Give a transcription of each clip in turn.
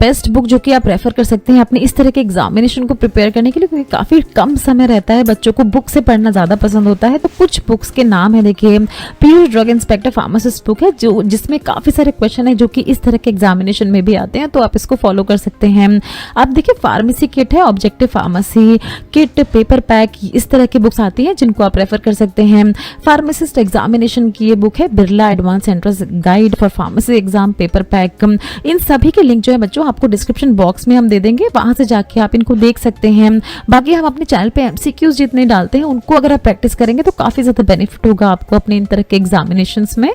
Best book जो कि आप रेफर कर सकते हैं अपने इस तरह के एग्जामिनेशन को प्रिपेयर करने के लिए, क्योंकि काफ़ी कम समय रहता है, बच्चों को बुक से पढ़ना ज़्यादा पसंद होता है। तो कुछ बुक्स के नाम है, देखिए Piyush drug inspector pharmacist book है जिसमें काफ़ी सारे क्वेश्चन है जो कि इस तरह के एग्जामिनेशन में भी आते हैं, तो आप इसको फॉलो कर सकते हैं। आप देखिए फार्मेसी किट है, objective pharmacy kit, paper pack, इस तरह की बुक्स आती हैं जिनको आप रेफर कर सकते हैं। फार्मासिस्ट एग्जामिनेशन की ये बुक है, Birla advance entrance guide for pharmacy exam paper pack. इन सभी के लिंक जो है बच्चों आपको डिस्क्रिप्शन बॉक्स में हम दे देंगे, वहां से जाके आप इनको देख सकते हैं। बाकी हम अपने चैनल पे एमसीक्यूज जितने डालते हैं उनको अगर आप प्रैक्टिस करेंगे तो काफी ज्यादा बेनिफिट होगा आपको अपने इन तरह के एग्जामिनेशंस में।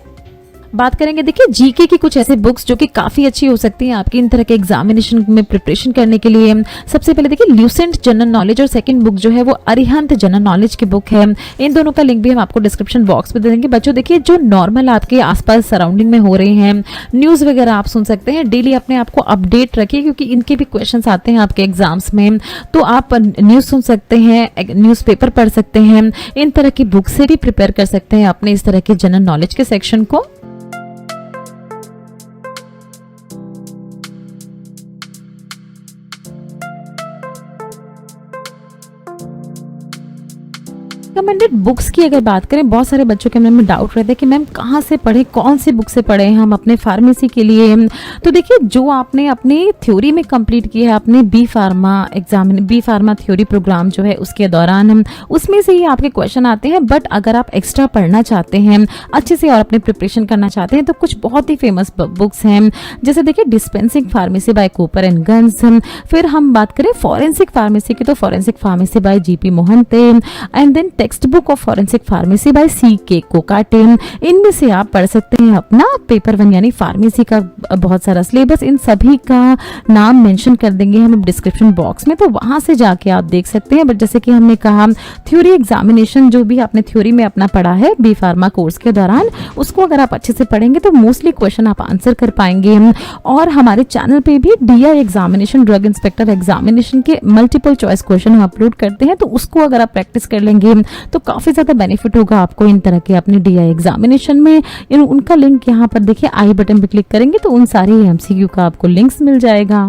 बात करेंगे देखिए जीके की कुछ ऐसे बुक्स जो कि काफी अच्छी हो सकती हैं आपकी इन तरह के एग्जामिनेशन में प्रिपरेशन करने के लिए। सबसे पहले देखिए ल्यूसेंट जनरल नॉलेज और सेकंड बुक जो है वो अरिहंत जनरल नॉलेज की बुक है। इन दोनों का लिंक भी हम आपको डिस्क्रिप्शन बॉक्स में दे देंगे। बच्चों देखिए जो नॉर्मल आपके आसपास सराउंडिंग में हो रही हैं न्यूज वगैरह आप सुन सकते हैं, डेली अपने आप को अपडेट रखिए क्योंकि इनके भी क्वेश्चन आते हैं आपके एग्जाम्स में। तो आप न्यूज सुन सकते हैं, न्यूज पेपर पढ़ सकते हैं, इन तरह की बुक से भी प्रिपेयर कर सकते हैं अपने इस तरह के जनरल नॉलेज के सेक्शन को। रिकमेंडेड बुक्स की अगर बात करें, बहुत सारे बच्चों के मन में डाउट रहता है कि मैम कहाँ से पढ़े, कौन सी बुक से पढ़े हम अपने फार्मेसी के लिए। तो देखिए जो आपने अपनी थ्योरी में कंप्लीट किया है, अपने बी फार्मा थ्योरी प्रोग्राम जो है उसके दौरान हम उसमें से ही आपके क्वेश्चन आते हैं। बट अगर आप एक्स्ट्रा पढ़ना चाहते हैं अच्छे से और अपने प्रिपरेशन करना चाहते हैं तो कुछ बहुत ही फेमस बुक्स हैं, जैसे देखिए dispensing pharmacy by Cooper and Gunn's. फिर हम बात करें फॉरेंसिक फार्मेसी की तो forensic pharmacy by G P Mohanty, and then textbook of forensic pharmacy by C K Kokate. इनमें से आप पढ़ सकते हैं अपना पेपर 1 यानी फार्मेसी का बहुत सारा सिलेबस। इन सभी का नाम मेंशन कर देंगे हम डिस्क्रिप्शन बॉक्स में, तो वहां से जाके आप देख सकते हैं। बट जैसे कि हमने कहा थ्योरी एग्जामिनेशन जो भी आपने थ्योरी में अपना पढ़ा है बी फार्मा कोर्स के दौरान, उसको अगर आप अच्छे से पढ़ेंगे तो मोस्टली क्वेश्चन आप आंसर कर पाएंगे। और हमारे चैनल पे भी DI examination, drug inspector examination के मल्टीपल चॉइस क्वेश्चन हम अपलोड करते हैं, तो उसको अगर आप प्रैक्टिस कर लेंगे तो काफी ज्यादा बेनिफिट होगा आपको इन तरह के अपने डीआई एग्जामिनेशन में। उनका लिंक यहाँ पर देखिए आई बटन पे क्लिक करेंगे तो उन सारे एमसीक्यू का आपको लिंक्स मिल जाएगा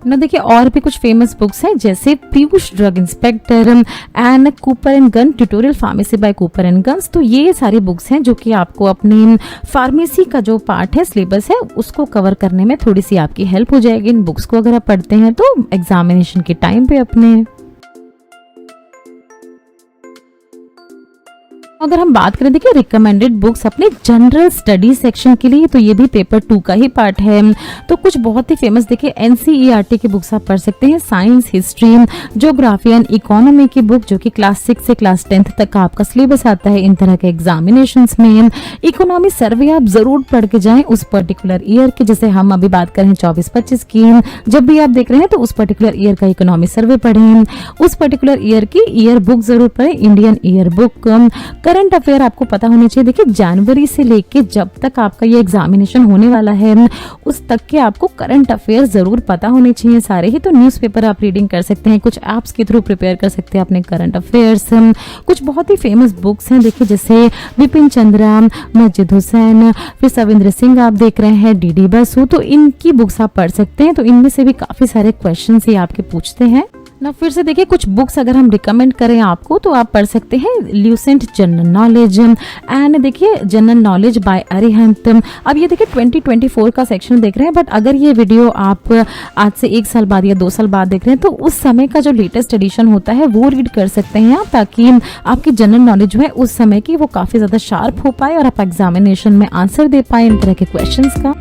ना। देखिए और भी कुछ फेमस बुक्स हैं जैसे Piyush drug inspector and Cooper and Gunn tutorial pharmacy by Cooper and Gunn's. तो ये सारी बुक्स हैं जो कि आपको अपने फार्मेसी का जो पार्ट है सिलेबस है उसको कवर करने में थोड़ी सी आपकी हेल्प हो जाएगी। इन बुक्स को अगर आप पढ़ते हैं तो एग्जामिनेशन के टाइम पे अपने। अगर हम बात करें देखिए रिकमेंडेड बुक्स अपने जनरल स्टडी सेक्शन के लिए, तो ये भी पेपर 2 का ही पार्ट है। तो कुछ बहुत ही फेमस देखिए एनसीईआरटी की बुक्स आप पढ़ सकते हैं, science, history, geography and economy की बुक जो कि क्लास 6 से क्लास 10th तक का आपका सिलेबस आता है इन तरह के एग्जामिनेशंस में। इकोनॉमी सर्वे आप जरूर पढ़ के जाएं उस पर्टिकुलर ईयर के, जैसे हम अभी बात करें 24-25 की, जब भी आप देख रहे हैं तो उस पर्टिकुलर ईयर का इकोनॉमी सर्वे पढ़ें, उस पर्टिकुलर ईयर की ईयर बुक जरूर पढ़ें, Indian year book. Current affair आपको पता होने चाहिए। देखिए जनवरी से लेके जब तक आपका ये एग्जामिनेशन होने वाला है उस तक के आपको करंट अफेयर जरूर पता होने चाहिए सारे ही। तो न्यूज़पेपर आप रीडिंग कर सकते हैं, कुछ ऐप्स के थ्रू प्रिपेयर कर सकते हैं अपने करंट अफेयर्स। कुछ बहुत ही फेमस बुक्स हैं देखिए जैसे विपिन चंद्रा, मस्जिद हुसैन, फिर सविंद्र सिंह आप देख रहे हैं, डीडी बसु। तो इनकी बुक्स आप पढ़ सकते हैं। तो इनमें से भी काफी सारे क्वेश्चन ये आपके पूछते हैं ना। फिर से देखिए कुछ बुक्स अगर हम रिकमेंड करें आपको तो आप पढ़ सकते हैं ल्यूसेंट जनरल नॉलेज एंड देखिए जनरल नॉलेज बाय अरिहंत। अब ये देखिए 2024 का सेक्शन देख रहे हैं, बट अगर ये वीडियो आप आज से 1 साल बाद या 2 साल बाद देख रहे हैं तो उस समय का जो लेटेस्ट एडिशन होता है वो रीड कर सकते हैं आप, ताकि आपकी जनरल नॉलेज जो है उस समय की वो काफी ज्यादा शार्प हो पाए और आप एग्जामिनेशन में आंसर दे पाए इन तरह के क्वेश्चंस का।